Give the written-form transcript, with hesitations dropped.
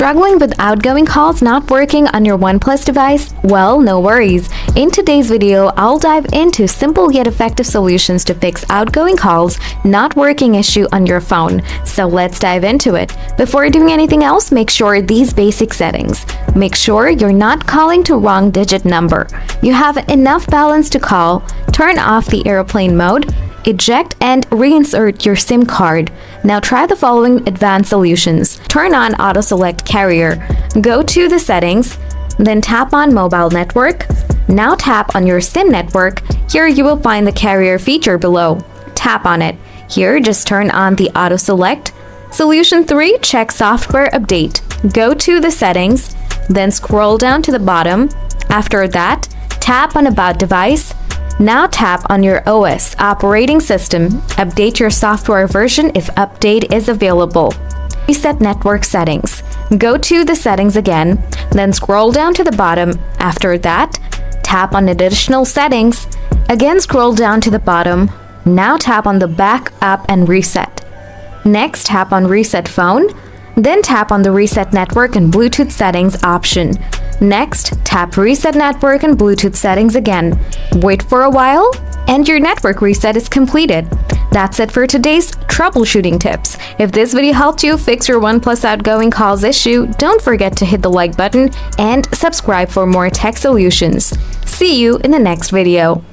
Struggling with outgoing calls not working on your OnePlus device? Well, no worries. In today's video, I'll dive into simple yet effective solutions to fix outgoing calls not working issue on your phone. So let's dive into it. Before doing anything else, make sure these basic settings. Make sure you're not calling to wrong digit number. You have enough balance to call. Turn off the airplane mode. Eject and reinsert your SIM card. Now try the following advanced solutions. Turn on auto select carrier. Go to the settings, then tap on mobile network. Now tap on your SIM network. Here you will find the carrier feature below. Tap on it. Here just turn on the auto select. Solution 3, check software update. Go to the settings, then scroll down to the bottom. After that, tap on about device. Now tap on your OS operating system. Update your software version if update is available. Reset network settings. Go to the settings again, then scroll down to the bottom. After that, tap on additional settings. Again, scroll down to the bottom. Now tap on the backup and reset. Next, tap on reset phone. Then tap on the reset network and Bluetooth settings option. Next, tap reset network and Bluetooth settings again. Wait for a while, and your network reset is completed. That's it for today's troubleshooting tips. If this video helped you fix your OnePlus outgoing calls issue, don't forget to hit the like button and subscribe for more tech solutions. See you in the next video.